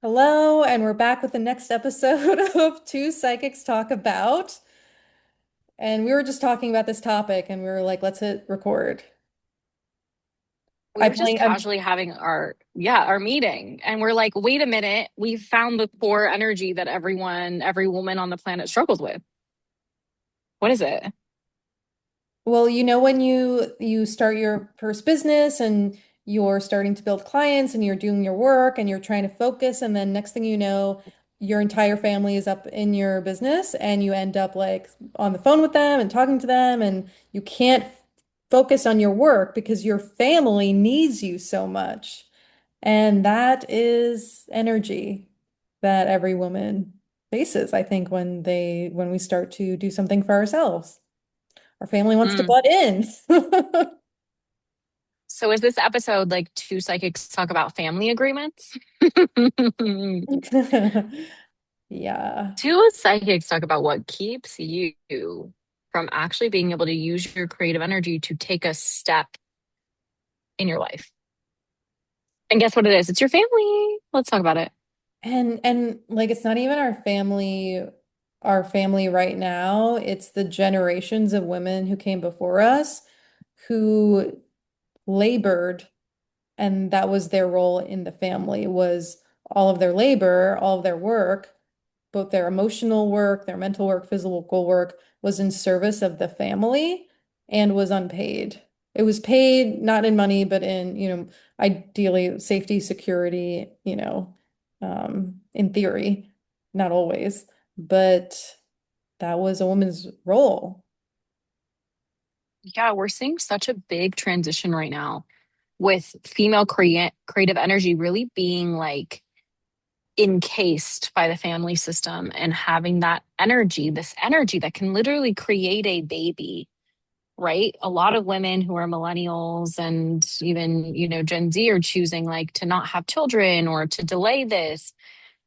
Hello, and we're back with the next episode of Two Psychics Talk About. And we were just talking about this topic, and we were like, let's hit record. We I'm were just playing, I'm casually having our meeting, and we're like, wait a minute, we found the core energy that every woman on the planet struggles with. What is it? Well, when you start your first business and you're starting to build clients and you're doing your work and you're trying to focus, and then next thing you know, your entire family is up in your business and you end up like on the phone with them and talking to them, and you can't focus on your work because your family needs you so much. And that is energy that every woman faces, I think, when we start to do something for ourselves. Our family wants to Mm. butt in. So is this episode like two psychics talk about family agreements? Yeah. Two psychics talk about what keeps you from actually being able to use your creative energy to take a step in your life. And guess what it is? It's your family. Let's talk about it. And like it's not even our family right now. It's the generations of women who came before us who labored, and that was their role in the family, was all of their labor, all of their work, both their emotional work, their mental work, physical work, was in service of the family and was unpaid. It was paid not in money, but in, ideally safety, security, in theory, not always, but that was a woman's role. Yeah, we're seeing such a big transition right now with female creative energy really being like encased by the family system and having that energy, this energy that can literally create a baby, right? A lot of women who are millennials and even, Gen Z are choosing like to not have children or to delay this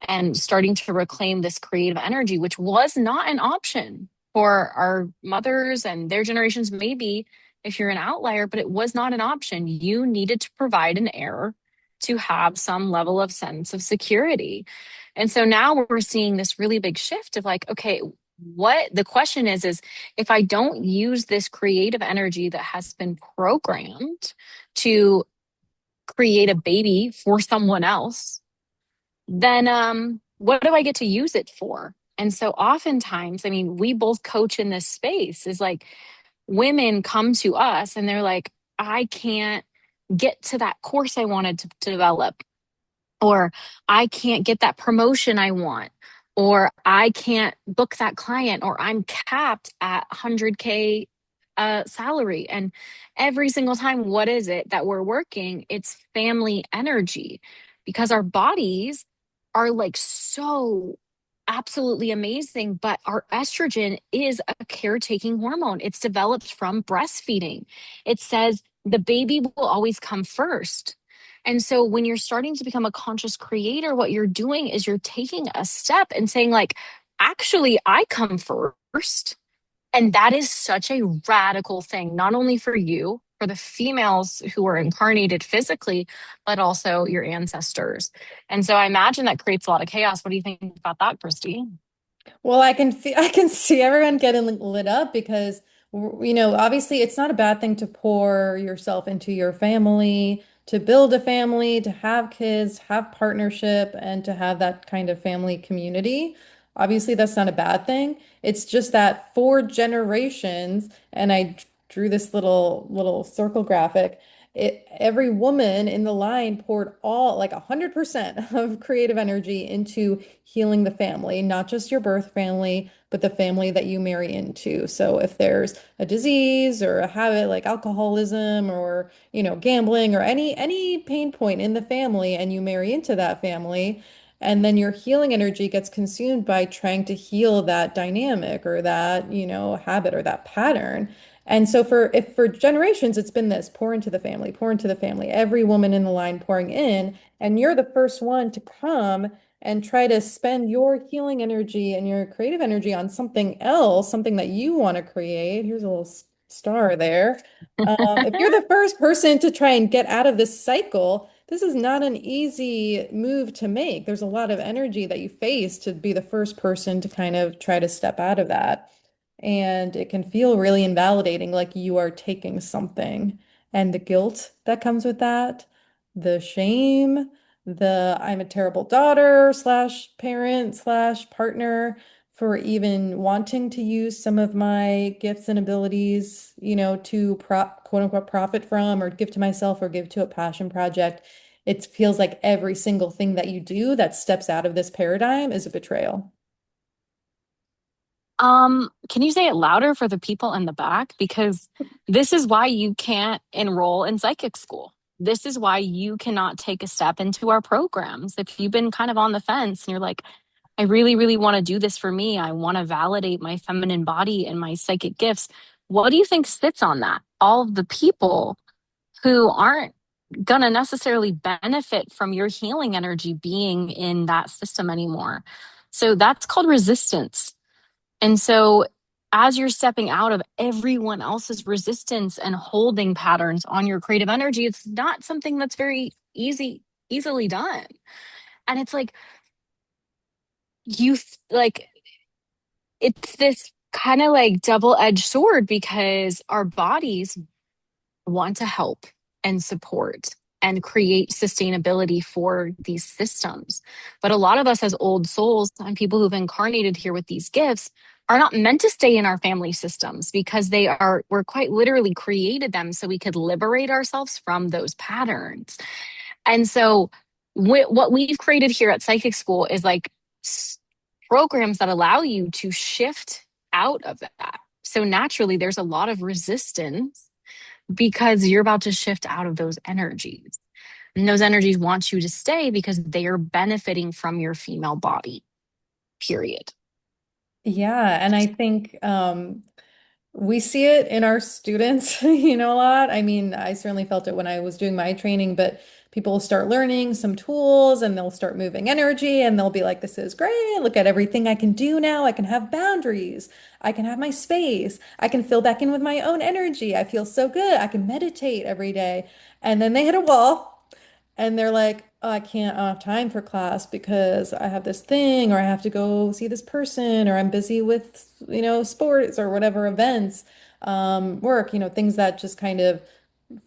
and starting to reclaim this creative energy, which was not an option for our mothers and their generations, maybe if you're an outlier, but it was not an option. You needed to provide an heir to have some level of sense of security. And so now we're seeing this really big shift of like, okay, what the question is if I don't use this creative energy that has been programmed to create a baby for someone else, then what do I get to use it for? And so oftentimes, I mean, we both coach in this space is like women come to us and they're like, I can't get to that course I wanted to develop, or I can't get that promotion I want, or I can't book that client, or I'm capped at 100K salary. And every single time, what is it that we're working? It's family energy because our bodies are like so absolutely amazing, but our estrogen is a caretaking hormone. It's developed from breastfeeding. It says the baby will always come first. And so when you're starting to become a conscious creator, what you're doing is you're taking a step and saying, like, actually, I come first. And that is such a radical thing, not only for you, for the females who are incarnated physically, but also your ancestors. And so I imagine that creates a lot of chaos. What do you think about that, Kristy? Well, I can see everyone getting lit up because obviously it's not a bad thing to pour yourself into your family, to build a family, to have kids, have partnership, and to have that kind of family community. Obviously, that's not a bad thing. It's just that for generations, and I drew this little circle graphic. Every woman in the line poured all like 100% of creative energy into healing the family, not just your birth family, but the family that you marry into. So if there's a disease or a habit like alcoholism or, gambling or any pain point in the family and you marry into that family, and then your healing energy gets consumed by trying to heal that dynamic or that, habit or that pattern. And so for generations, it's been this pour into the family, pour into the family, every woman in the line pouring in, and you're the first one to come and try to spend your healing energy and your creative energy on something else, something that you want to create. Here's a little star there. If you're the first person to try and get out of this cycle, this is not an easy move to make. There's a lot of energy that you face to be the first person to kind of try to step out of that. And it can feel really invalidating, like you are taking something. And the guilt that comes with that, the shame, the I'm a terrible daughter slash parent slash partner for even wanting to use some of my gifts and abilities, to quote unquote profit from or give to myself or give to a passion project. It feels like every single thing that you do that steps out of this paradigm is a betrayal. Can you say it louder for the people in the back? Because this is why you can't enroll in psychic school. This is why you cannot take a step into our programs. If you've been kind of on the fence and you're like, I really, really want to do this for me, I want to validate my feminine body and my psychic gifts. What do you think sits on that? All of the people who aren't going to necessarily benefit from your healing energy being in that system anymore. So that's called resistance. And so, as you're stepping out of everyone else's resistance and holding patterns on your creative energy, it's not something that's very easily done. And it's like, like, it's this kind of like double-edged sword because our bodies want to help and support and create sustainability for these systems. But a lot of us, as old souls and people who've incarnated here with these gifts, are not meant to stay in our family systems because we're quite literally created them so we could liberate ourselves from those patterns. And so, what we've created here at Psychic School is like programs that allow you to shift out of that. So, naturally, there's a lot of resistance because you're about to shift out of those energies. And those energies want you to stay because they are benefiting from your female body, period. Yeah, and I think we see it in our students, a lot. I mean, I certainly felt it when I was doing my training, but people will start learning some tools and they'll start moving energy and they'll be like, this is great. Look at everything I can do now. I can have boundaries. I can have my space. I can fill back in with my own energy. I feel so good. I can meditate every day. And then they hit a wall and they're like, oh, I don't have time for class because I have this thing, or I have to go see this person, or I'm busy with, sports or whatever events, work, things that just kind of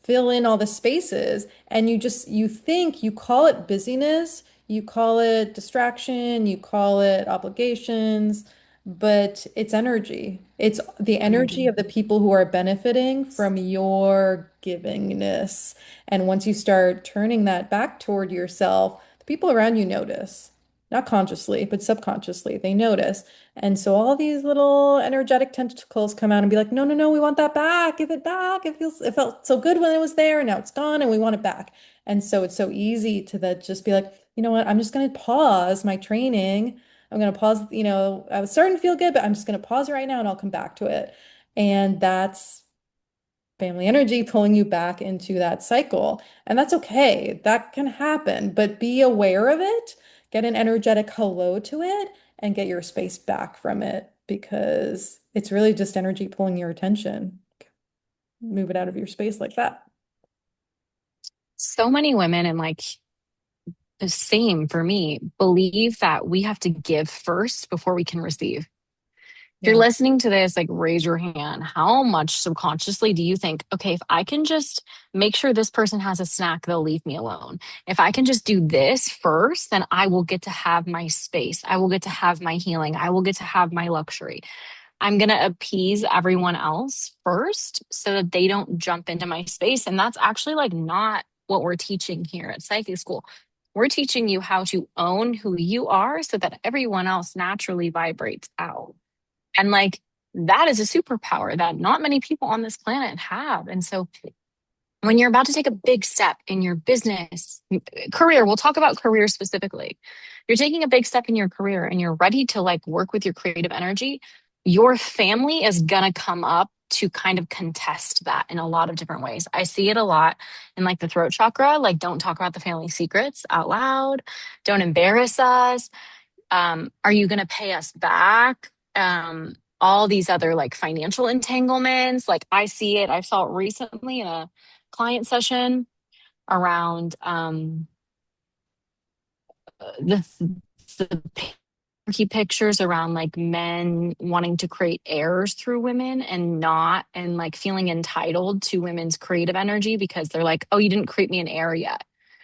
fill in all the spaces. And you think you call it busyness, you call it distraction, you call it obligations, but it's energy. It's the energy Energy. of the people who are benefiting from your givingness. And once you start turning that back toward yourself, the people around you notice. Not consciously, but subconsciously, they notice. And so all these little energetic tentacles come out and be like, no, no, no, we want that back. Give it back. It felt so good when it was there, and now it's gone, and we want it back. And so it's so easy to that just be like, you know what, I'm just gonna pause my training. I'm gonna pause, I was starting to feel good, but I'm just gonna pause right now and I'll come back to it. And that's family energy pulling you back into that cycle. And that's okay. That can happen, but be aware of it, get an energetic hello to it, and get your space back from it because it's really just energy pulling your attention. Move it out of your space like that. So many women, and like the same for me, believe that we have to give first before we can receive. If you're Yeah. listening to this, like raise your hand. How much subconsciously do you think, okay, if I can just make sure this person has a snack, they'll leave me alone. If I can just do this first, then I will get to have my space. I will get to have my healing. I will get to have my luxury. I'm going to appease everyone else first so that they don't jump into my space. And that's actually like not what we're teaching here at psychic school. We're teaching you how to own who you are so that everyone else naturally vibrates out. And like that is a superpower that not many people on this planet have. And so when you're about to take a big step in your business career, we'll talk about career specifically. You're taking a big step in your career and you're ready to like work with your creative energy. Your family is going to come up to kind of contest that in a lot of different ways. I see it a lot in like the throat chakra, like don't talk about the family secrets out loud, don't embarrass us. Are you going to pay us back? All these other like financial entanglements. Like I see it, I saw it recently in a client session. around the key pictures around like men wanting to create heirs through women and not, and like feeling entitled to women's creative energy because they're like, oh, you didn't create me an heir yet.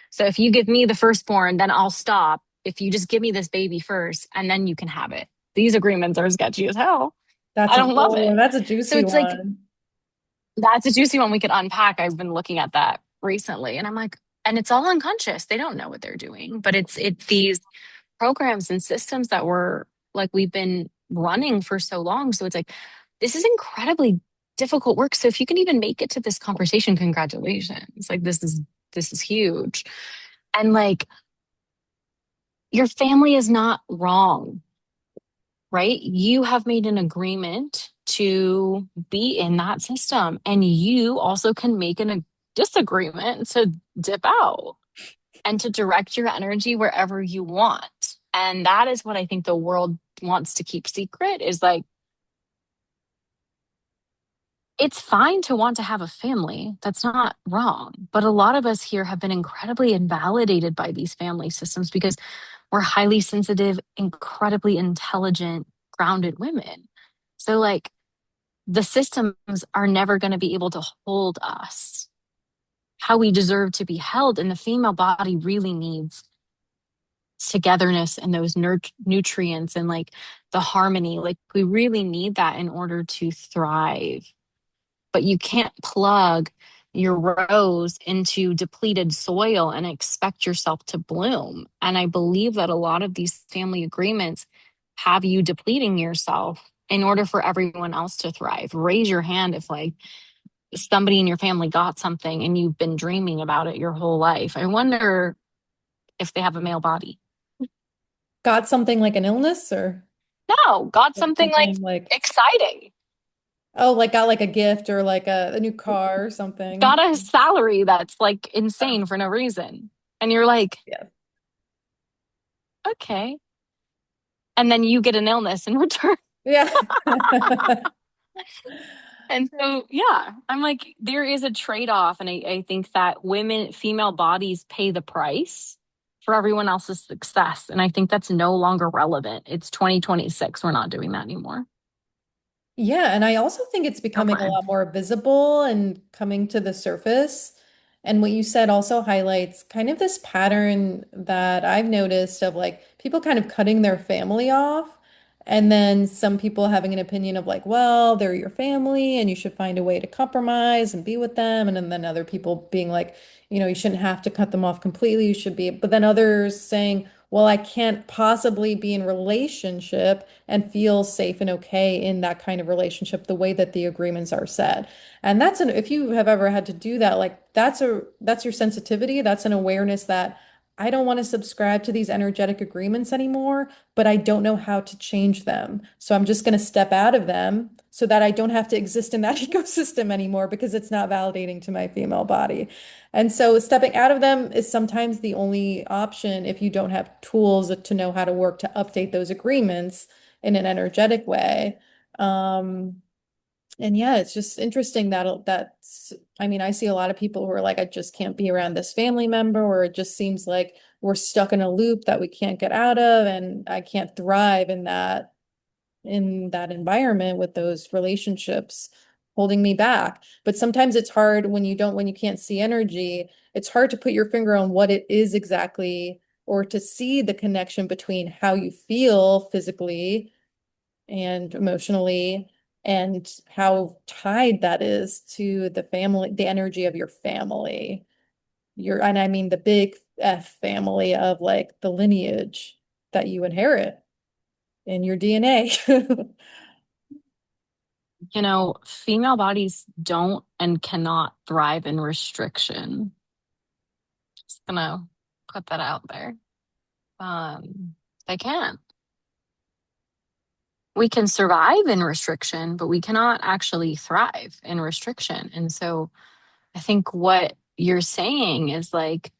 So if you give me the firstborn, then I'll stop. If you just give me this baby first and then you can have it. These agreements are sketchy as hell. I don't love it. That's a So juicy it's like, one. that's a juicy one we could unpack. I've been looking at that recently and I'm like, and it's all unconscious. They don't know what they're doing, but it's these programs and systems that were like we've been running for so long. So it's like this is incredibly difficult work. So if you can even make it to this conversation, congratulations. Like this is huge. And like your family is not wrong, right? You have made an agreement to be in that system and you also can make a disagreement to dip out and to direct your energy wherever you want. And that is what I think the world wants to keep secret is like, it's fine to want to have a family. That's not wrong. But a lot of us here have been incredibly invalidated by these family systems because we're highly sensitive, incredibly intelligent, grounded women. So, like, the systems are never going to be able to hold us how we deserve to be held. And the female body really needs togetherness and those nutrients and like the harmony. Like we really need that in order to thrive. But you can't plug your rose into depleted soil and expect yourself to bloom. And I believe that a lot of these family agreements have you depleting yourself in order for everyone else to thrive. Raise your hand if like somebody in your family got something and you've been dreaming about it your whole life. I wonder if they have a male body. Got something like an illness or No, got like something like something like, exciting. oh, like got like a gift or like a new car or something. Got a salary that's like insane Oh, for no reason. And you're like, yeah. okay. And then you get an illness in return. Yeah. And so, yeah, I'm like, there is a trade off. And I think that female bodies pay the price for everyone else's success. And I think that's no longer relevant. It's 2026. We're not doing that anymore. Yeah, and I also think it's No becoming a pun. lot more visible and coming to the surface. And what you said also highlights kind of this pattern that I've noticed of like people kind of cutting their family off, and then some people having an opinion of like, well, they're your family and you should find a way to compromise and be with them. And then other people being like, you shouldn't have to cut them off completely. You should be, but then others saying, well, I can't possibly be in relationship and feel safe and okay in that kind of relationship the way that the agreements are said. And if you have ever had to do that, like that's your sensitivity, that's an awareness that I don't want to subscribe to these energetic agreements anymore, but I don't know how to change them. So I'm just going to step out of them so that I don't have to exist in that ecosystem anymore because it's not validating to my female body. And so stepping out of them is sometimes the only option if you don't have tools to know how to work to update those agreements in an energetic way. Um, and yeah, it's just interesting I mean, I see a lot of people who are like, I just can't be around this family member, or it just seems like we're stuck in a loop that we can't get out of, and I can't thrive in that environment with those relationships holding me back. But sometimes it's hard when you can't see energy, it's hard to put your finger on what it is exactly, or to see the connection between how you feel physically and emotionally and how tied that is to the energy of your family. And I mean the big F family of like the lineage that you inherit in your DNA. Female bodies don't and cannot thrive in restriction. Just gonna put that out there. They can't. We can survive in restriction, but we cannot actually thrive in restriction. And so I think what you're saying is like,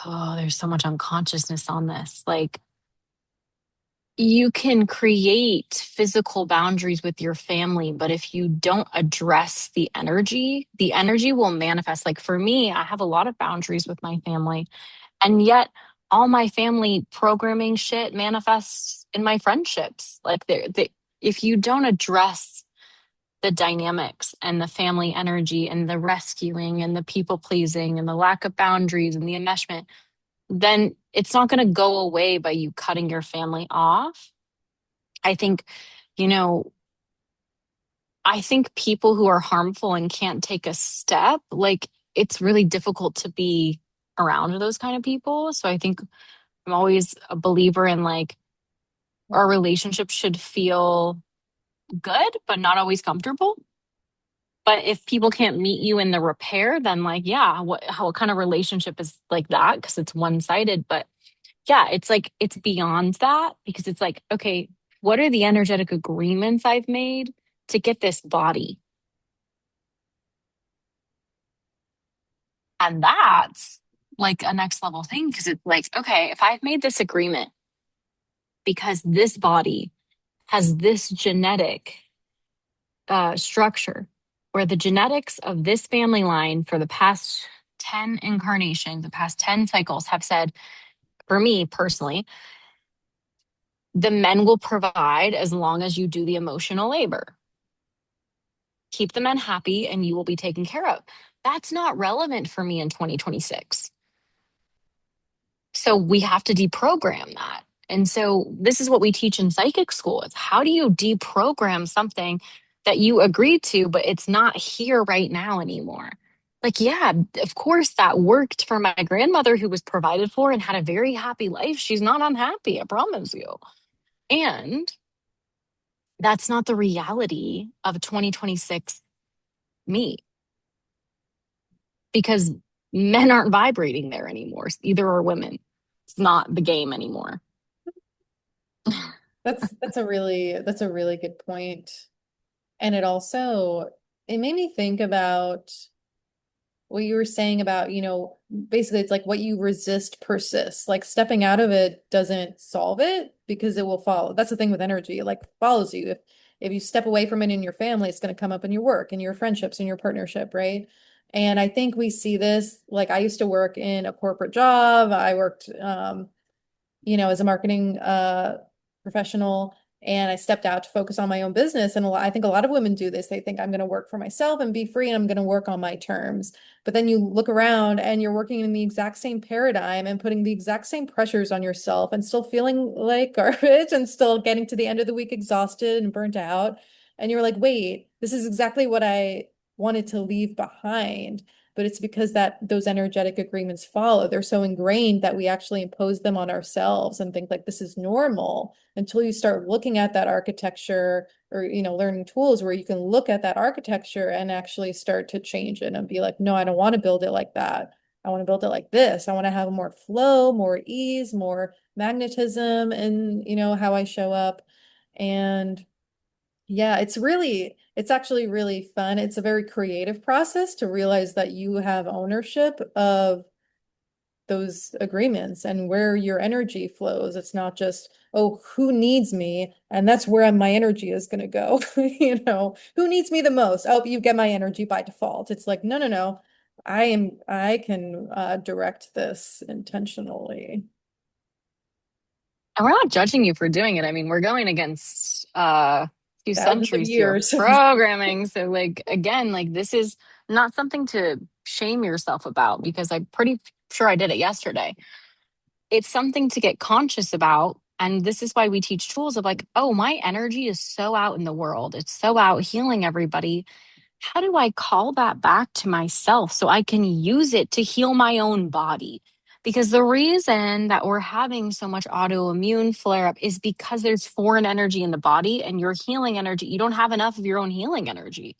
oh, there's so much unconsciousness on this. Like, You can create physical boundaries with your family, but if you don't address the energy will manifest. Like for me, I have a lot of boundaries with my family, and yet all my family programming shit manifests in my friendships. Like if you don't address the dynamics and the family energy and the rescuing and the people pleasing and the lack of boundaries and the enmeshment, then it's not going to go away by you cutting your family off. I think, you know, I think people who are harmful and can't take a step, like it's really difficult to be around those kind of people. So I think I'm always a believer in like our relationship should feel good, but not always comfortable. But if people can't meet you in the repair, then like, yeah, what kind of relationship is like that? Because it's one sided. But yeah, it's like it's beyond that because it's like, okay, what are the energetic agreements I've made to get this body? And that's like a next level thing because it's like, okay, if I've made this agreement because this body has this genetic structure where the genetics of this family line for the past 10 incarnations, the past 10 cycles have said, for me personally, the men will provide as long as you do the emotional labor. Keep the men happy and you will be taken care of. That's not relevant for me in 2026. So we have to deprogram that. And so this is what we teach in psychic school is how do you deprogram something that you agreed to, but it's not here right now anymore? Like, yeah, of course that worked for my grandmother who was provided for and had a very happy life. She's not unhappy, I promise you. And that's not the reality of 2026 me because men aren't vibrating there anymore. Either are women. It's not the game anymore. That's a really good point. And it made me think about what you were saying about, basically it's like what you resist persists. Like stepping out of it doesn't solve it because it will follow. That's the thing with energy, it like follows you. If you step away from it in your family, it's going to come up in your work, in your friendships, in your partnership, right? And I think we see this, like I used to work in a corporate job. I worked as a marketing professional, and I stepped out to focus on my own business. And I think a lot of women do this. They think I'm going to work for myself and be free and I'm going to work on my terms. But then you look around and you're working in the exact same paradigm and putting the exact same pressures on yourself and still feeling like garbage and still getting to the end of the week exhausted and burnt out. And you're like, wait, this is exactly what I wanted to leave behind, but it's because that those energetic agreements follow. They're so ingrained that we actually impose them on ourselves and think like this is normal until you start looking at that architecture or learning tools where you can look at that architecture and actually start to change it and be like, no, I don't want to build it like that. I want to build it like this. I want to have more flow, more ease, more magnetism and how I show up. And yeah, it's actually really fun. It's a very creative process to realize that you have ownership of those agreements and where your energy flows. It's not just, oh, who needs me? And that's where my energy is going to go. Who needs me the most? Oh, you get my energy by default. It's like, no, no, no. I can direct this intentionally. And we're not judging you for doing it. I mean, we're going against a few Thousands of centuries here of years. programming. So, like, again, like this is not something to shame yourself about because I'm pretty sure I did it yesterday. It's something to get conscious about. And this is why we teach tools of like, oh, my energy is so out in the world. It's so out healing everybody. How do I call that back to myself so I can use it to heal my own body? Because the reason that we're having so much autoimmune flare up is because there's foreign energy in the body and your healing energy, you don't have enough of your own healing energy.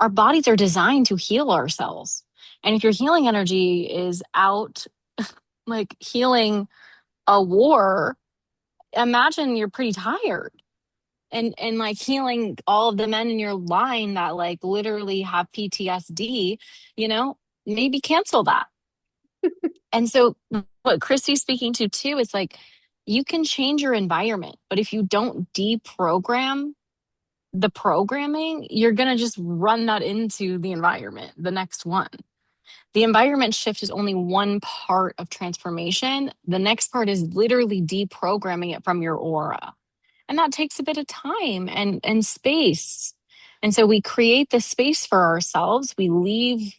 Our bodies are designed to heal ourselves. And if your healing energy is out, like healing a war, imagine you're pretty tired and like healing all of the men in your line that like literally have PTSD, you know, maybe cancel that. And so what Kristy's speaking to too is like You can change your environment, but if you don't deprogram the programming, you're going to just run that into the environment, the next one. The environment shift is only one part of transformation. The next part is literally deprogramming it from your aura. And that takes a bit of time and space. And so we create the space for ourselves. We leave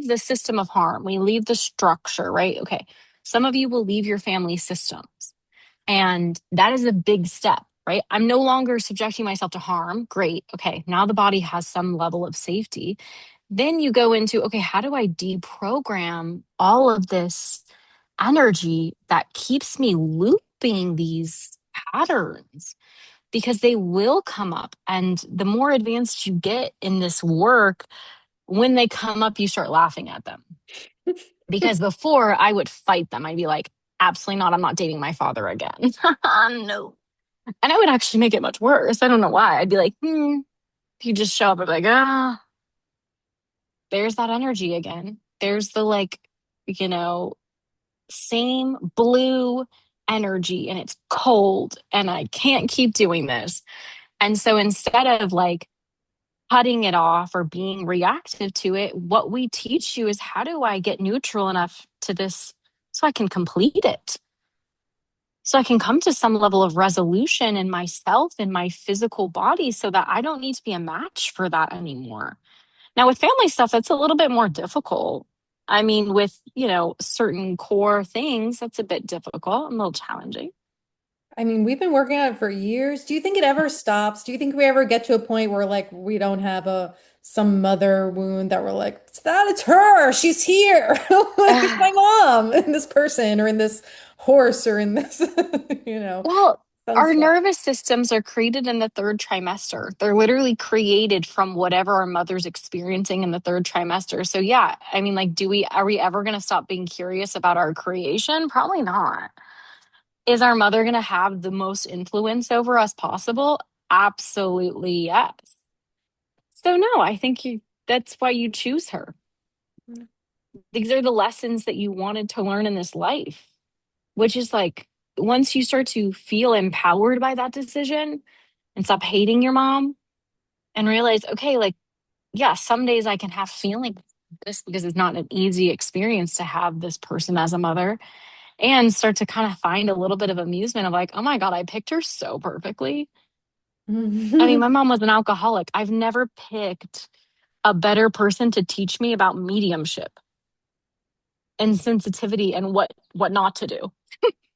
the system of harm. We leave the structure, right? Okay. Some of you will leave your family systems. And that is a big step, right? I'm no longer subjecting myself to harm. Great. Okay. Now the body has some level of safety. Then you go into, okay, how do I deprogram all of this energy that keeps me looping these patterns? Because they will come up. And the more advanced you get in this work, when they come up, you start laughing at them. Because before I would fight them, I'd be like, absolutely not. I'm not dating my father again. No. And I would actually make it much worse. I don't know why. I'd be like, if you just show up, I'd be like, there's that energy again. There's the like, you know, same blue energy and it's cold and I can't keep doing this. And so instead of like cutting it off or being reactive to it, what we teach you is how do I get neutral enough to this so I can complete it? So I can come to some level of resolution in myself in my physical body so that I don't need to be a match for that anymore. Now, with family stuff, that's a little bit more difficult. I mean, with, certain core things, that's a bit difficult, a little challenging. I mean, we've been working on it for years. Do you think it ever stops? Do you think we ever get to a point where like we don't have a some mother wound that we're like, it's her, she's here. Like it's my mom in this person or in this horse or in this, you know, Well, our sunset. nervous systems are created in the third trimester. They're literally created from whatever our mother's experiencing in the third trimester. So yeah, I mean, like, are we ever going to stop being curious about our creation? Probably not. Is our mother going to have the most influence over us possible? Absolutely yes. So no, I think that's why you choose her. These are the lessons that you wanted to learn in this life, which is like once you start to feel empowered by that decision and stop hating your mom and realize, okay, like, yeah, some days I can have feelings like this because it's not an easy experience to have this person as a mother and start to kind of find a little bit of amusement of like, oh my God, I picked her so perfectly. I mean, my mom was an alcoholic. I've never picked a better person to teach me about mediumship and sensitivity and what not to do.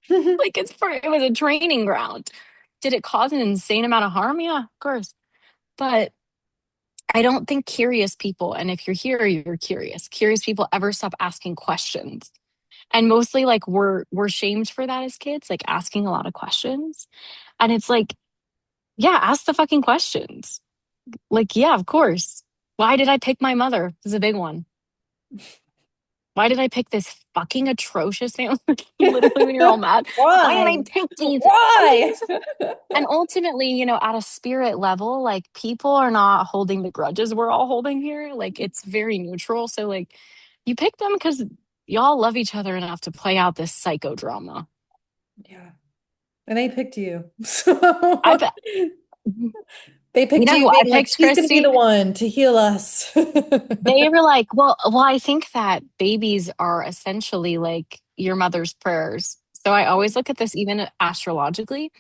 Like it was a training ground. Did it cause an insane amount of harm? Yeah, of course. But I don't think curious people, and if you're here, you're curious. Curious people ever stop asking questions. And mostly like we're shamed for that as kids, like asking a lot of questions. And it's like, yeah, ask the fucking questions. Like, yeah, of course. Why did I pick my mother? This is a big one. Why did I pick this fucking atrocious family? Literally, when you're all mad, why did I Why? pick these Why? things? And ultimately, at a spirit level, like people are not holding the grudges we're all holding here. Like it's very neutral. So, like, you pick them because y'all love each other enough to play out this psychodrama. Yeah. And they picked you. I So bet. they You picked know you who I being like, picked, she's gonna be the Kristy? one to heal us. They were like, well, I think that babies are essentially like your mother's prayers. So I always look at this even astrologically.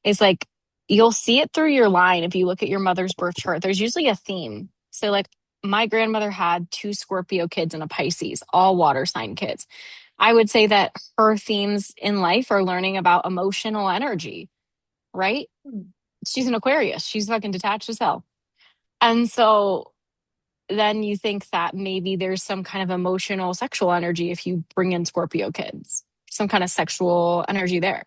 It's like you'll see it through your line if you look at your mother's birth chart. There's usually a theme. So like my grandmother had two Scorpio kids and a Pisces, all water sign kids. I would say that her themes in life are learning about emotional energy, right? She's an Aquarius. She's fucking detached as hell. And so then you think that maybe there's some kind of emotional sexual energy if you bring in Scorpio kids, some kind of sexual energy there.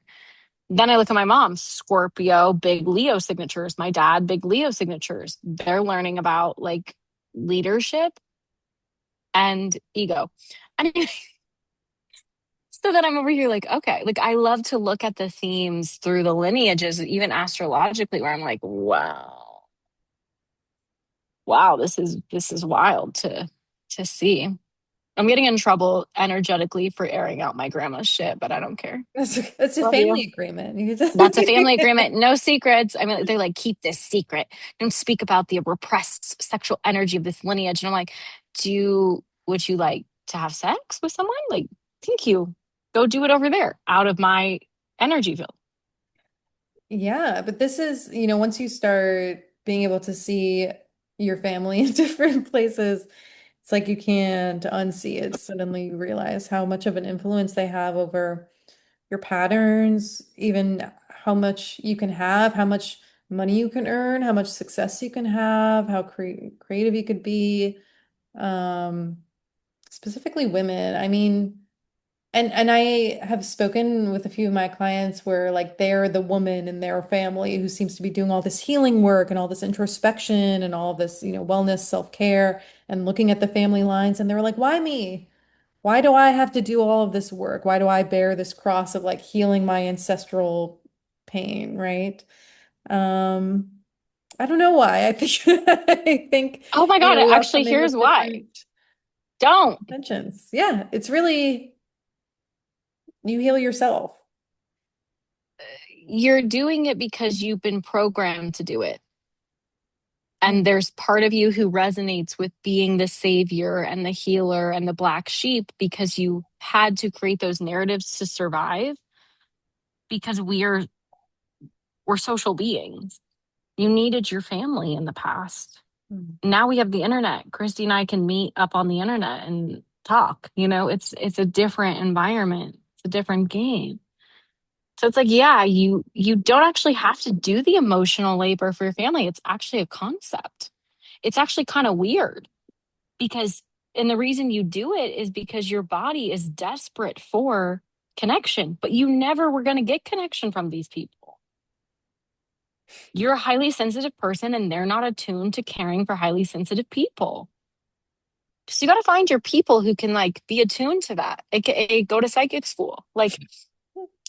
Then I look at my mom, Scorpio, big Leo signatures. My dad, big Leo signatures. They're learning about like leadership and ego. And so then I'm over here like, okay, like I love to look at the themes through the lineages, even astrologically, where I'm like, wow, this is wild to see. I'm getting in trouble energetically for airing out my grandma's shit, but I don't care. It's a Love family you. agreement. You That's a just family agreement. No secrets. I mean, they're like, keep this secret. Don't speak about the repressed sexual energy of this lineage. And I'm like, would you like to have sex with someone? Like, thank you. Go do it over there out of my energy field. Yeah, but this is, once you start being able to see your family in different places, it's like you can't unsee it. Suddenly you realize how much of an influence they have over your patterns, even how much you can have, how much money you can earn, how much success you can have, how creative you could be. Um, Specifically women. I mean, and I have spoken with a few of my clients where like they're the woman in their family who seems to be doing all this healing work and all this introspection and all this, wellness, self-care and looking at the family lines. And they were like, why me? Why do I have to do all of this work? Why do I bear this cross of like healing my ancestral pain, right? Um, I don't know why. I think I think, Oh my God. we all Actually, come in here's with why. different Don't. intentions. Yeah, it's really you heal yourself. You're doing it because you've been programmed to do it. And there's part of you who resonates with being the savior and the healer and the black sheep because you had to create those narratives to survive because we're social beings. You needed your family in the past. Mhm. Now we have the internet. Kristy and I can meet up on the internet and talk. It's a different environment. It's a different game. So it's like, yeah, you don't actually have to do the emotional labor for your family. It's actually a concept. It's actually kind of weird because and the reason you do it is because your body is desperate for connection, but you never were going to get connection from these people. You're a highly sensitive person and they're not attuned to caring for highly sensitive people. So you got to find your people who can like be attuned to that, aka go to psychic school. Like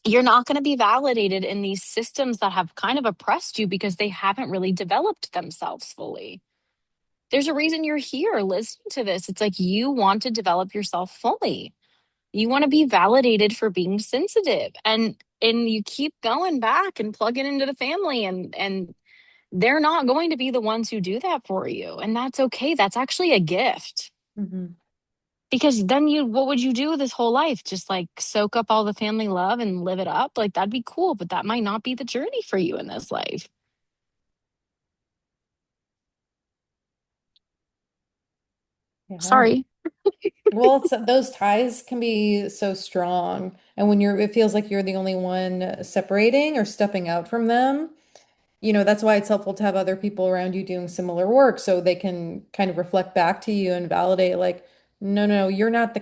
you're not going to be validated in these systems that have kind of oppressed you because they haven't really developed themselves fully. There's a reason you're here listening to this. It's like you want to develop yourself fully. You want to be validated for being sensitive. And you keep going back and plugging into the family and they're not going to be the ones who do that for you. And that's okay. That's actually a gift. Mhm. Because then what would you do this whole life? Just like soak up all the family love and live it up? Like that'd be cool, but that might not be the journey for you in this life. Yeah. Sorry. Well, those ties can be so strong. And when it feels like you're the only one separating or stepping out from them, that's why it's helpful to have other people around you doing similar work so they can kind of reflect back to you and validate like, no, no, you're not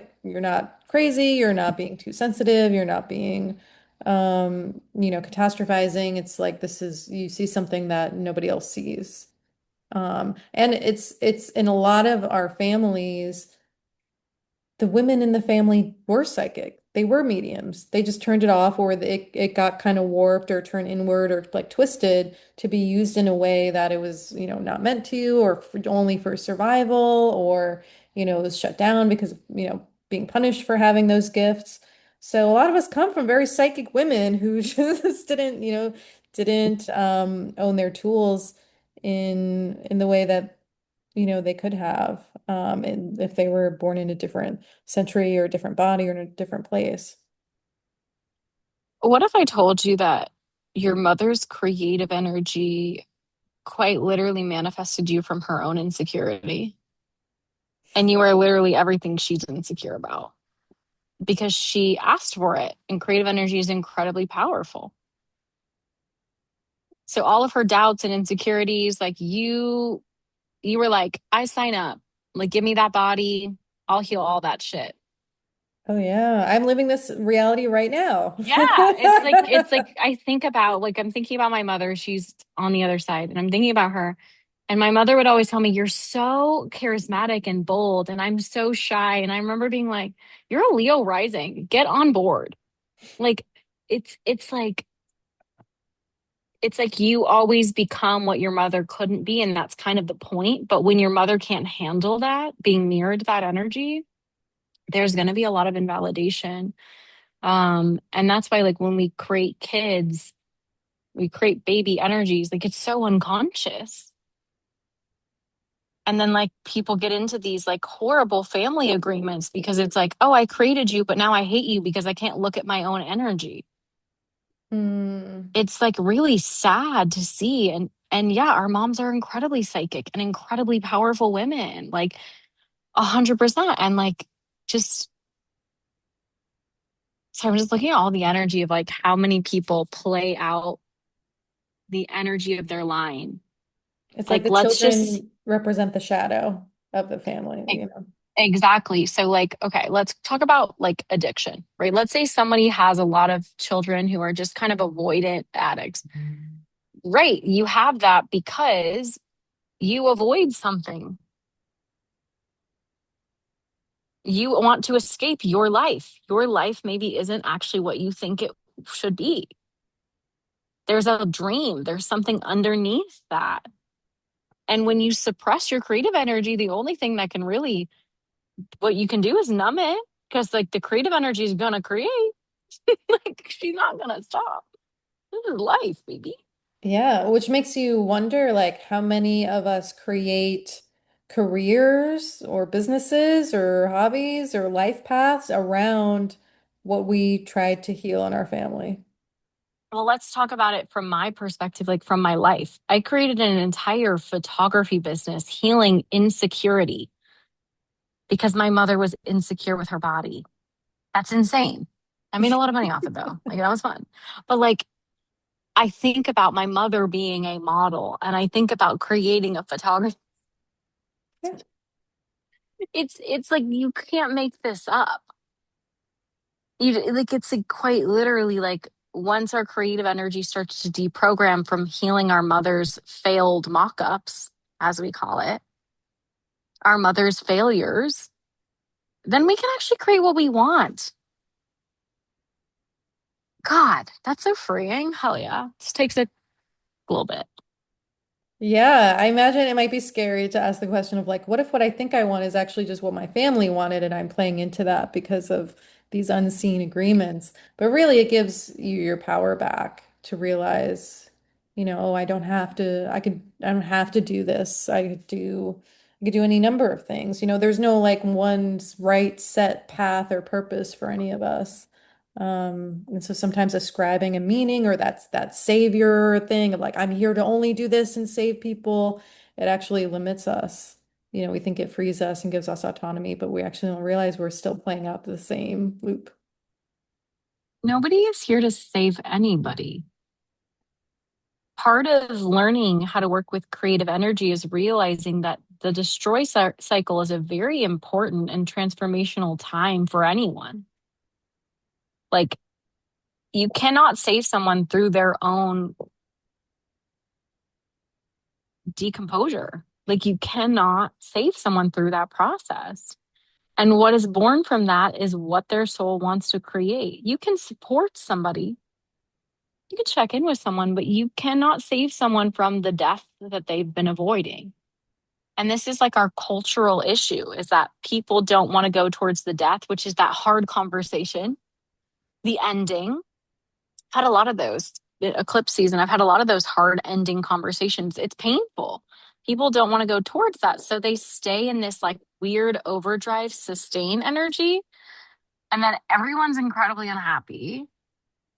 crazy, you're not being too sensitive, you're not being catastrophizing. It's like you see something that nobody else sees. And it's in a lot of our families the women in the family were psychic. They were mediums. They just turned it off or it got kind of warped or turned inward or like twisted to be used in a way that it was, not meant to or only for survival or, it was shut down because, being punished for having those gifts. So a lot of us come from very psychic women who just didn't own their tools in the way that they could have, and if they were born in a different century or a different body or in a different place. What if I told you that your mother's creative energy quite literally manifested you from her own insecurity? And you are literally everything she's insecure about because she asked for it. And creative energy is incredibly powerful. So all of her doubts and insecurities, like you were like, I sign up. Like, give me that body. I'll heal all that shit. Oh yeah, I'm living this reality right now. Yeah, it's like I think about like I'm thinking about my mother. She's on the other side, and I'm thinking about her. And my mother would always tell me, "You're so charismatic and bold," and I'm so shy. And I remember being like, "You're a Leo rising. Get on board." Like it's it's like it's like you always become what your mother couldn't be, and that's kind of the point. But when your mother can't handle that, being mirrored that energy, There's going to be a lot of invalidation. And that's why, like, when we create kids, we create baby energies, like, it's so unconscious. And then, like, people get into these, like, horrible family agreements because it's like, oh, I created you, but now I hate you because I can't look at my own energy. Mm. It's like really sad to see. And yeah, our moms are incredibly psychic and incredibly powerful women, like 100%. And like, just so I'm just looking at all the energy of like how many people play out the energy of their line. It's like Like, the let's just children represent the shadow of the family, e- you know. exactly. So, like, okay, let's talk about like addiction, right? Let's say somebody has a lot of children who are just kind of avoidant addicts. Right. You have that because you avoid something. You want to escape your life. Your life maybe isn't actually what you think it should be. There's a dream, there's something underneath that. And when you suppress your creative energy, the only thing that can really, what you can do is numb it because, like, the creative energy is going to create. Like, she's not going to stop. This is life, baby. Yeah, which makes you wonder like how many of us create careers or businesses or hobbies or life paths around what we tried to heal in our family. Well, let's talk about it from my perspective, like from my life. I created an entire photography business healing insecurity because my mother was insecure with her body. That's insane. I made a lot of money off it though. Like, that was fun. But like, I think about my mother being a model and I think about creating a photography. Yeah. It's like you can't make this up. You like, it's like quite literally like once our creative energy starts to deprogram from healing our mother's failed mock-ups, as we call it, our mother's failures, then we can actually create what we want. God, that's so freeing. Hell yeah. This takes a little bit. Yeah, I imagine it might be scary to ask the question of like, what if what I think I want is actually just what my family wanted and I'm playing into that because of these unseen agreements. But really it gives you your power back to realize, oh, I don't have to do this. I could do any number of things. There's no like one right set path or purpose for any of us. And so sometimes ascribing a meaning or that's that savior thing of like, I'm here to only do this and save people, it actually limits us. We think it frees us and gives us autonomy, but we actually don't realize we're still playing out the same loop. Nobody is here to save anybody. Part of learning how to work with creative energy is realizing that the cycle is a very important and transformational time for anyone. Like, you cannot save someone through their own decomposure. Like, you cannot save someone through that process. And what is born from that is what their soul wants to create. You can support somebody, you can check in with someone, but you cannot save someone from the death that they've been avoiding. And this is like our cultural issue is that people don't want to go towards the death, which is that hard conversation, the ending. I've had a lot of those eclipse season. I've had a lot of those hard ending conversations. It's painful. People don't want to go towards that. So they stay in this like weird overdrive sustain energy. And then everyone's incredibly unhappy.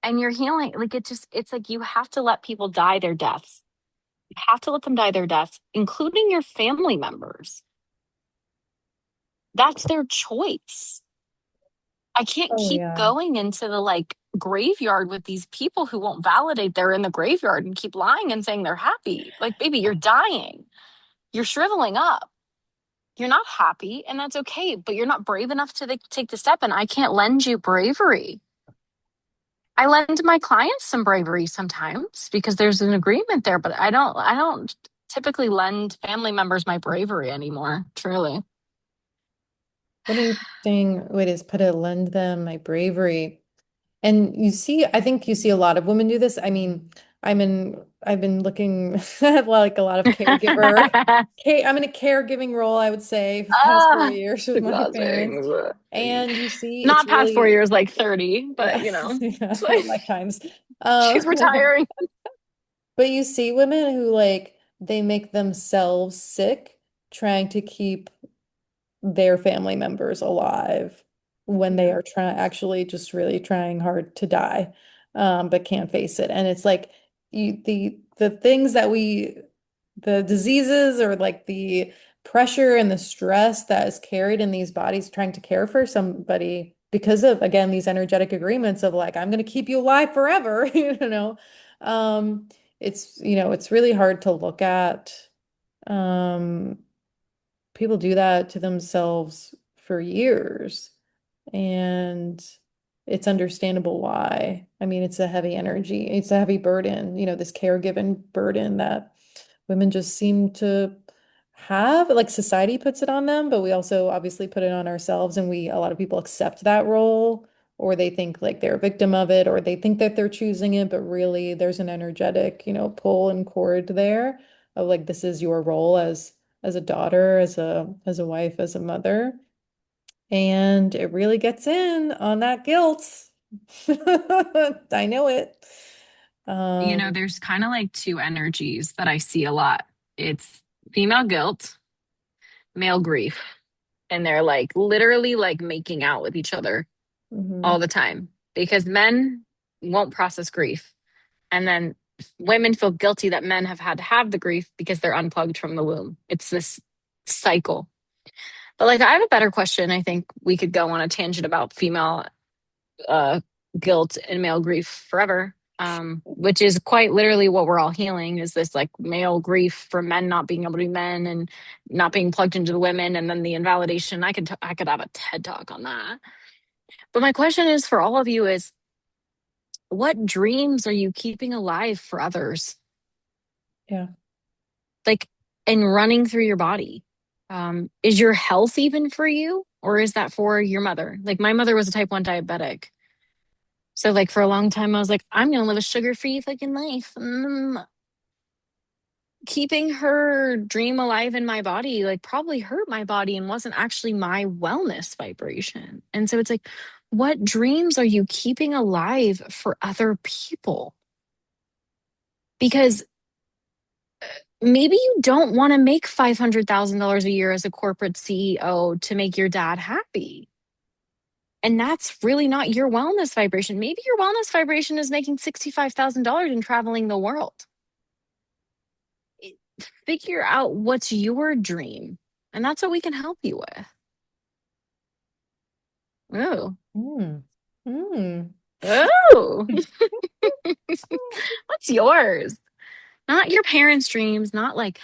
And you're healing. Like, it's like you have to let people die their deaths. You have to let them die their deaths, including your family members. That's their choice. I can't Oh keep yeah. going into the like graveyard with these people who won't validate they're in the graveyard and keep lying and saying they're happy. Like, baby, you're dying. You're shriveling up. You're not happy, and that's okay, but you're not brave enough to take the step, and I can't lend you bravery. I lend my clients some bravery sometimes because there's an agreement there, but I don't typically lend family members my bravery anymore, truly. What an interesting way to put it, lend them my bravery. And I think you see a lot of women do this. I mean, I've been looking at like a lot of caregiver. I'm in a caregiving role, I would say, for the past four Ah, years with my parents. exhausting. And you see, it's Not past four really, years, like 30, but yeah, you know, yeah, it's like lifetimes. she's Um, retiring. but you see women who like they make themselves sick trying to keep their family members alive when they Yeah. are trying actually just really trying hard to die, but can't face it. And it's like the things that the diseases or like the pressure and the stress that is carried in these bodies trying to care for somebody because of again these energetic agreements of like I'm going to keep you alive forever, you know. Um, it's it's really hard to look at. Um, People do that to themselves for years, and it's understandable why. I mean, it's a heavy energy, it's a heavy burden, this caregiving burden that women just seem to have. Like society puts it on them, but we also obviously put it on ourselves, and a lot of people accept that role, or they think like they're a victim of it, or they think that they're choosing it, but really there's an energetic, pull and cord there of like this is your role as a daughter, as a wife, as a mother. And it really gets in on that guilt. I know it. You know, Um, there's kind of like two energies that I see a lot. It's female guilt, male grief. And they're like literally like making out with each other all mhm. the time because men won't process grief. And then women feel guilty that men have had to have the grief because they're unplugged from the womb. It's this cycle. But like, I have a better question. I think we could go on a tangent about female uh, guilt and male grief forever, which is quite literally what we're all healing is this like male grief for men not being able to be men and not being plugged into the women and then the invalidation. I could have a TED talk on that. But my question is for all of you is what dreams are you keeping alive for others? Yeah. Like and running through your body. Is your health even for you or is that for your mother? Like my mother was a type 1 diabetic. So like for a long time, I was like, I'm gonna live a sugar-free fucking life. Keeping her dream alive in my body like probably hurt my body and wasn't actually my wellness vibration. And so it's like, what dreams are you keeping alive for other people? Because maybe you don't want to make $500,000 a year as a corporate CEO to make your dad happy. And that's really not your wellness vibration. Maybe your wellness vibration is making $65,000 and traveling the world. Figure out what's your dream. And that's what we can help you with. Oh, Mm. Mm. oh, what's yours? Not your parents' dreams, not like,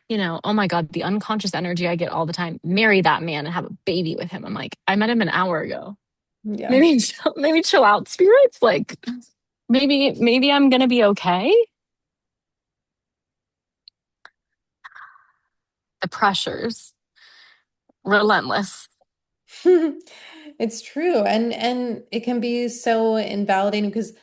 oh my God, the unconscious energy I get all the time. Marry that man and have a baby with him. I'm like, I met him an hour ago. Yeah. Maybe chill out, spirits. Like, maybe I'm gonna be okay. The pressures, relentless. It's true. And it can be so invalidating because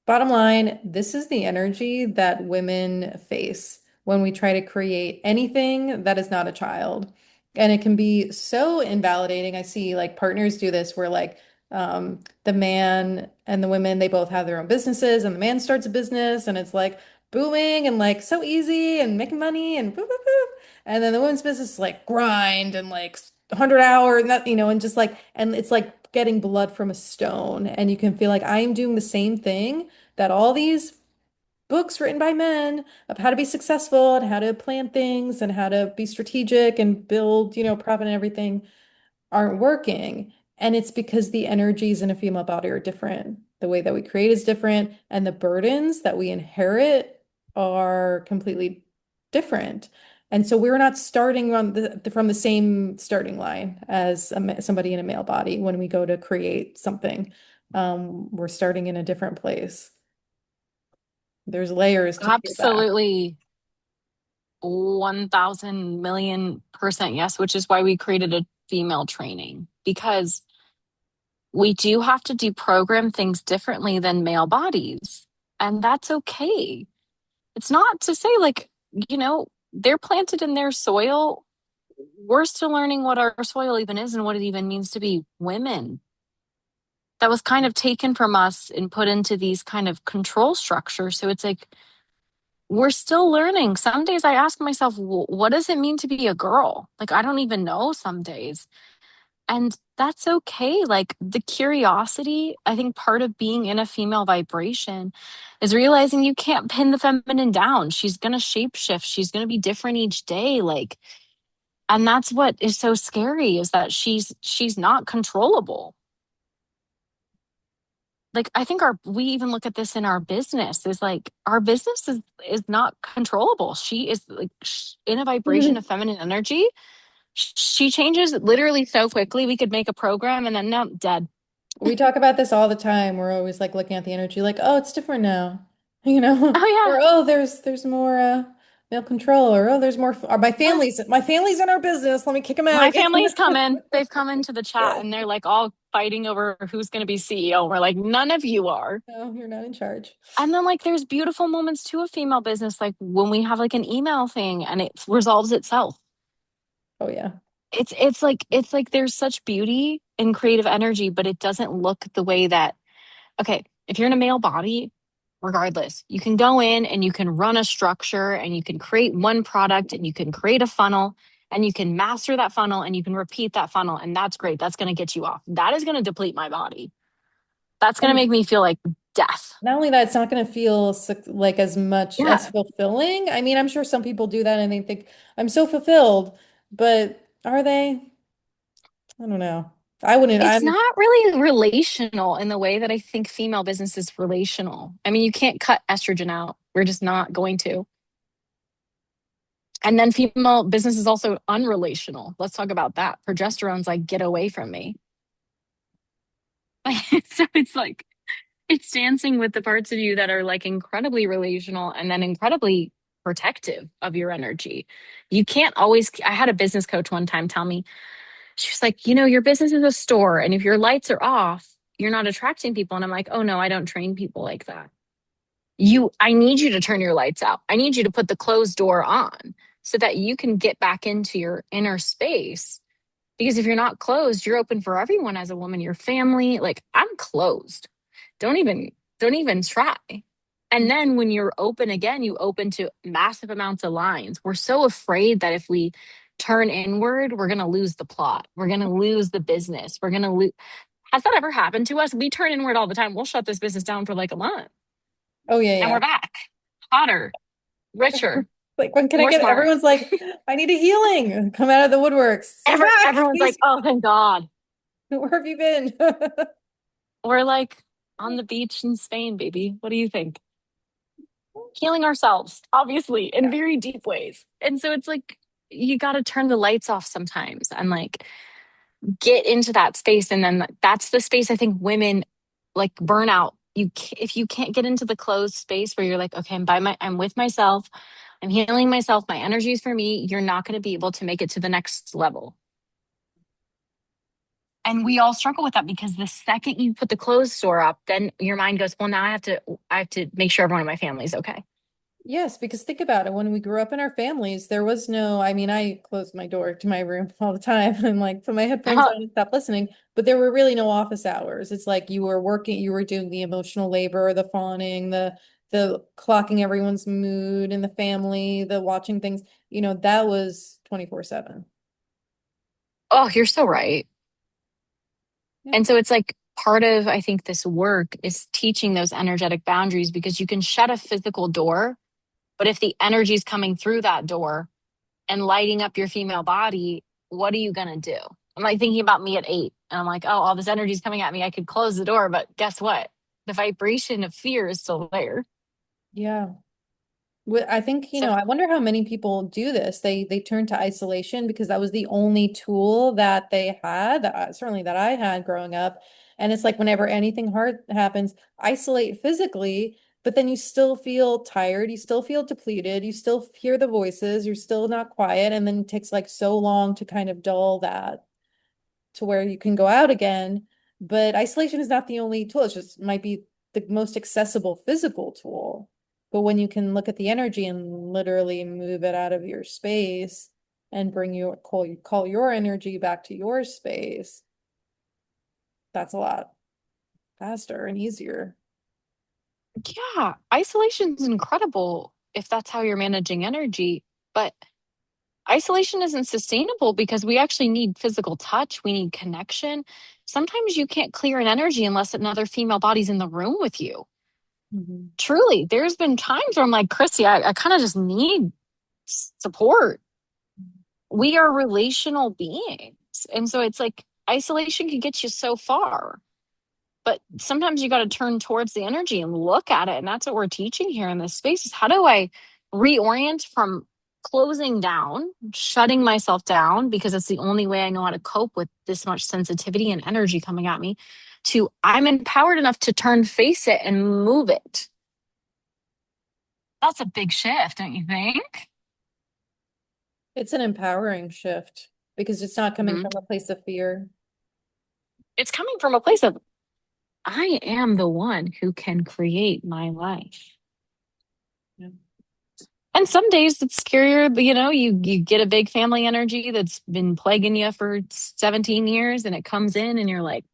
bottom line, this is the energy that women face when we try to create anything that is not a child. And it can be so invalidating. I see like partners do this where like the man and the women, they both have their own businesses and the man starts a business and it's like booming and like so easy and making money and boop, boop, boop. And then the women's business is like grind and like 100 hour and that, and just like, and it's like getting blood from a stone. And you can feel like I am doing the same thing that all these books written by men of how to be successful and how to plan things and how to be strategic and build, profit and everything aren't working. And it's because the energies in a female body are different. The way that we create is different, and the burdens that we inherit are completely different. And so we're not starting from the same starting line as somebody in a male body when we go to create something. We're starting in a different place. There's layers to peel back. Absolutely 1,000,000,000% yes, which is why we created a female training because we do have to deprogram things differently than male bodies. And that's okay. It's not to say like, they're planted in their soil. We're still learning what our soil even is and what it even means to be women. That was kind of taken from us and put into these kind of control structures. So it's like we're still learning. Some days I ask myself, what does it mean to be a girl? Like, I don't even know some days. And that's okay. Like, the curiosity, I think part of being in a female vibration is realizing you can't pin the feminine down. She's going to shapeshift, she's going to be different each day. Like, and that's what is so scary is that she's not controllable. Like, I think our we even look at this in our business is like our business is not controllable. She is like in a vibration of feminine energy. She changes literally so quickly. We could make a program and then no, dead. We talk about this all the time. We're always like looking at the energy, like, oh, it's different now, Oh or yeah. oh, there's more male control, or oh, there's more. Or my family's in our business. Let me kick them out My again. family's come in. They've come into the chat Yes. and they're like all fighting over who's going to be CEO. We're like, none of you are. No, you're not in charge. And then like there's beautiful moments to a female business, like when we have like an email thing and it resolves itself. Oh yeah. It's like there's such beauty in creative energy, but it doesn't look the way that okay, if you're in a male body, regardless, you can go in and you can run a structure and you can create one product and you can create a funnel and you can master that funnel and you can repeat that funnel. And that's great. That's going to get you off. That is going to deplete my body. That's going to And make me feel like death. not only that, it's not going to feel like as much as Yeah. fulfilling. I mean, I'm sure some people do that and they think I'm so fulfilled, but are they? I don't know. I wouldn't. It's I'm. not really relational in the way that I think female business is relational. I mean, you can't cut estrogen out. We're just not going to. And then female business is also unrelational. Let's talk about that. Progesterone's like, get away from me. So it's like, it's dancing with the parts of you that are like incredibly relational and then incredibly protective of your energy. You can't always, I had a business coach one time tell me, she was like, your business is a store. And if your lights are off, you're not attracting people. And I'm like, oh no, I don't train people like that. I need you to turn your lights out. I need you to put the closed door on so that you can get back into your inner space. Because if you're not closed, you're open for everyone as a woman, your family. Like I'm closed. Don't even, don't even try. And then when you're open again, you open to massive amounts of lines. We're so afraid that if we turn inward, we're going to lose the plot. We're going to lose the business. We're going to lose. Has that ever happened to us? We turn inward all the time. We'll shut this business down for like a month Oh yeah, and we're yeah. back, hotter, richer, Like when can I more get? smart. Everyone's like, I need a healing. Come out of the woodworks. I'm back. Everyone's like, Please, oh, thank God. where have you been? We're like on the beach in Spain, baby. What do you think? Healing ourselves, obviously, in Yeah. very deep ways. And so it's like, you got to turn the lights off sometimes and like get into that space. And then that's the space I think women like burnout. If you can't get into the closed space where you're like, okay, I'm with myself, I'm healing myself, my energy is for me, you're not going to be able to make it to the next level. And we all struggle with that because the second you put the closed door up, then your mind goes, well, now I have to make sure everyone in my family is okay. Yes, because think about it. When we grew up in our families, there was no, I mean, I closed my door to my room all the time and like put my headphones on and stop listening, but there were really no office hours. It's like you were working, you were doing the emotional labor, the fawning, the clocking everyone's mood in the family, the watching things, that was 24/7. Oh, you're so right. Yeah. And so it's like part of, I think, this work is teaching those energetic boundaries because you can shut a physical door, but if the energy is coming through that door and lighting up your female body, what are you going to do? I'm like thinking about me at 8, and I'm like, oh, all this energy is coming at me. I could close the door, but guess what? The vibration of fear is still there. Yeah. I think, So, I wonder how many people do this. They turn to isolation because that was the only tool that they had, certainly that I had growing up. And it's like whenever anything hard happens, isolate physically, but then you still feel tired, you still feel depleted, you still hear the voices, you're still not quiet, and then it takes like so long to kind of dull that to where you can go out again. But isolation is not the only tool, it just might be the most accessible physical tool. But when you can look at the energy and literally move it out of your space and bring your call your energy back to your space, that's a lot faster and easier. Yeah, isolation is incredible if that's how you're managing energy, but isolation isn't sustainable because we actually need physical touch, we need connection. Sometimes you can't clear an energy unless another female body's in the room with you. Mhm. Truly, there's been times where I'm like, Kristy, I kind of just need support. We are relational beings. And so it's like isolation can get you so far. But sometimes you got to turn towards the energy and look at it. And that's what we're teaching here in this space is how do I reorient from closing down, shutting myself down because it's the only way I know how to cope with this much sensitivity and energy coming at me to I'm empowered enough to turn face it and move it. That's a big shift, don't you think? It's an empowering shift because it's not coming Mhm. from a place of fear. It's coming from a place of I am the one who can create my life. Yeah. And some days it's scarier, but you get a big family energy that's been plaguing you for 17 years and it comes in and you're like,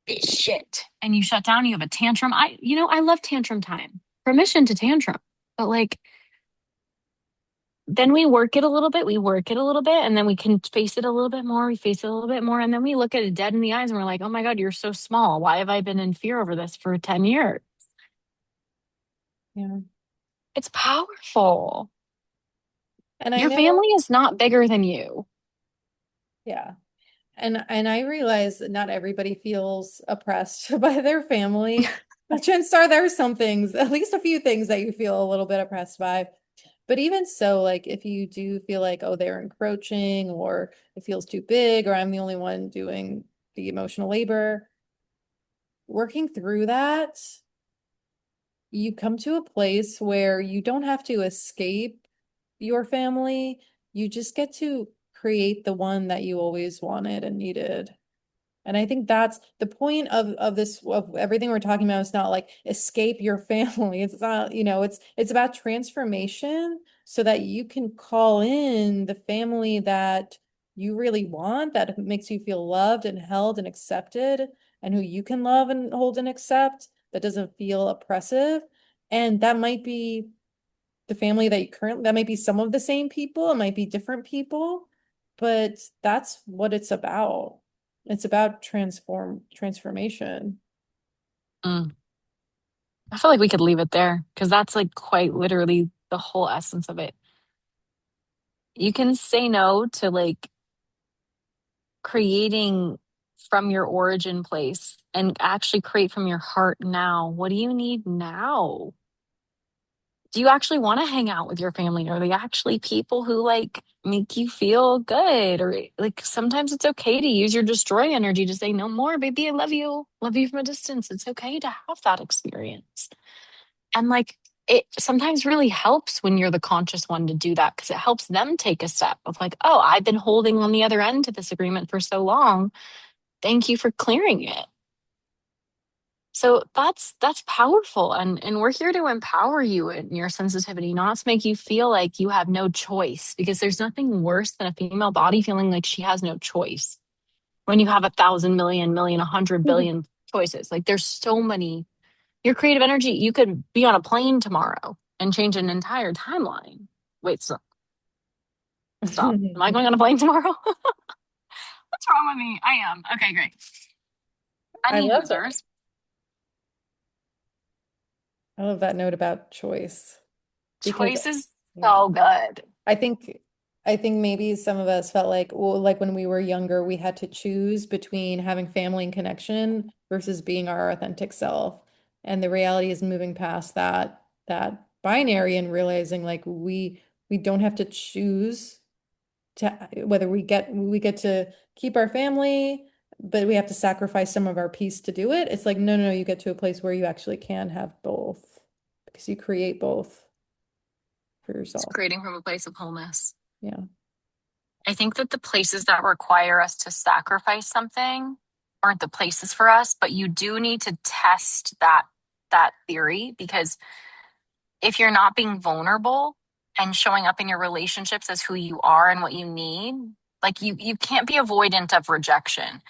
this shit. And you shut down, you have a tantrum. I love tantrum time. Permission to tantrum. But like then we work it a little bit, we work it a little bit, and then we can face it a little bit more, we face it a little bit more, and then we look at it dead in the eyes and we're like, oh my God, you're so small. Why have I been in fear over this for 10 years? Yeah. It's powerful. And I Your know, family is not bigger than you. yeah. And I realize that not everybody feels oppressed by their family. But chances are there are some things, at least a few things that you feel a little bit oppressed by. But even so, like if you do feel like, oh, they're encroaching or it feels too big or I'm the only one doing the emotional labor, working through that, you come to a place where you don't have to escape your family. You just get to create the one that you always wanted and needed. And I think that's the point of this of everything we're talking about. It's not like escape your family. It's not, it's about transformation so that you can call in the family that you really want, that makes you feel loved and held and accepted, and who you can love and hold and accept, that doesn't feel oppressive. And that might be the family that you currently, that might be some of the same people, it might be different people, but that's what it's about. It's about transformation. Mm. I feel like we could leave it there because that's like quite literally the whole essence of it. You can say no to like creating from your origin place and actually create from your heart now. What do you need now? Do you actually want to hang out with your family? Are they actually people who like make you feel good? Or like sometimes it's okay to use your destroy energy to say, no more, baby, I love you. Love you from a distance. It's okay to have that experience. And like it sometimes really helps when you're the conscious one to do that because it helps them take a step of like, oh, I've been holding on the other end to this agreement for so long. Thank you for clearing it. So that's powerful and we're here to empower you in your sensitivity, not to make you feel like you have no choice because there's nothing worse than a female body feeling like she has no choice when you have 1,000 million, 100 billion choices. Like there's so many your creative energy, you could be on a plane tomorrow and change an entire timeline. Wait, stop. Am I going on a plane tomorrow? What's wrong with me? I am. Okay, great. I Any love that. hoosers. I love that note about choice because, Choice is yeah, so good. I think I think maybe some of us felt like, well, like when we were younger, we had to choose between having family and connection versus being our authentic self. And the reality is moving past that binary and realizing like we don't have to choose to whether we get to keep our family, but we have to sacrifice some of our peace to do it. It's like, no, no, no, you get to a place where you actually can have both because you create both for It's yourself. creating from a place of wholeness. Yeah. I think that the places that require us to sacrifice something aren't the places for us, but you do need to test that theory because if you're not being vulnerable and showing up in your relationships as who you are and what you need, like you can't be avoidant of rejection.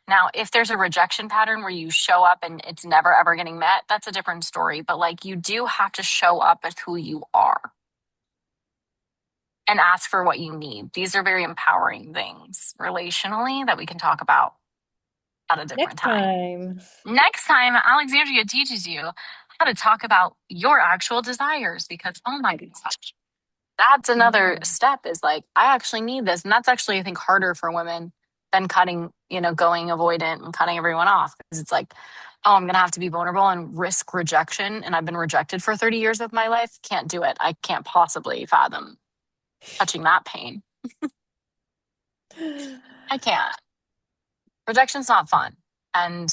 Now, if there's a rejection pattern where you show up and it's never ever getting met, that's a different story. But like you do have to show up as who you are and ask for what you need. These are very empowering things relationally that we can talk about at a different Next time. time. Next time, Alexandria teaches you how to talk about your actual desires because, oh my gosh, that's another Yeah. step is like, I actually need this. And that's actually, I think, harder for women than cutting, going avoidant and cutting everyone off because it's like, oh, I'm going to have to be vulnerable and risk rejection. And I've been rejected for 30 years of my life. Can't do it. I can't possibly fathom touching that pain. I can't. Rejection's not fun. And,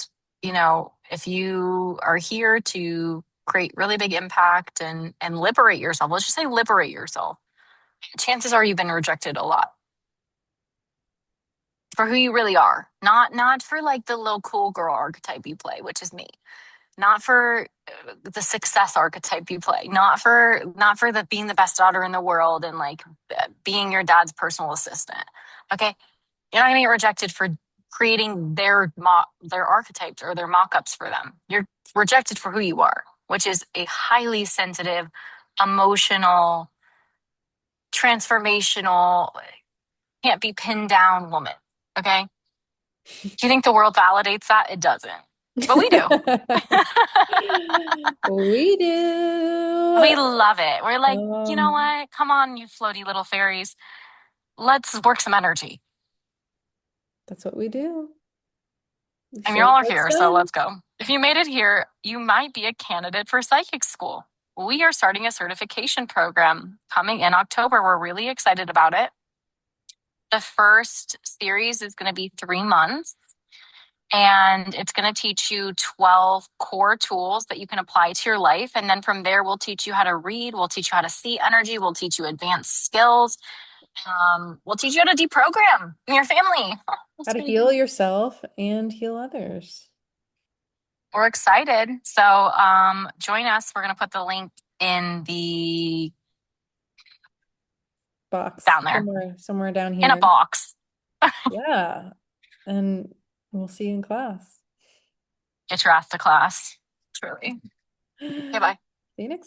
if you are here to create really big impact and liberate yourself, let's just say liberate yourself. Chances are you've been rejected a lot for who you really are. Not for like the little cool girl archetype you play, which is me. Not for the success archetype you play. Not for the being the best daughter in the world and like being your dad's personal assistant. Okay? You're not going to get rejected for creating their archetypes or their mock-ups for them. You're rejected for who you are, which is a highly sensitive, emotional, transformational, can't be pinned down woman. Okay? Do you think the world validates that? It doesn't. But we do. We do. We love it. We're like, you know Um, what? Come on, you floaty little fairies. Let's work some energy. that's what we do. We And show y'all up are as here, so sun. let's go. If you made it here, you might be a candidate for psychic school. We are starting a certification program coming in October. We're really excited about it. The first series is going to be 3 months, and it's going to teach you 12 core tools that you can apply to your life. And then from there, we'll teach you how to read, we'll teach you how to see energy, we'll teach you advanced skills, we'll teach you how to deprogram your family. How to heal yourself and heal others. We're excited. So join us. We're going to put the link in the Box down there somewhere down in a here. box. Yeah. And we'll see you in class. Get your ass to class. Truly. Okay, See bye. you next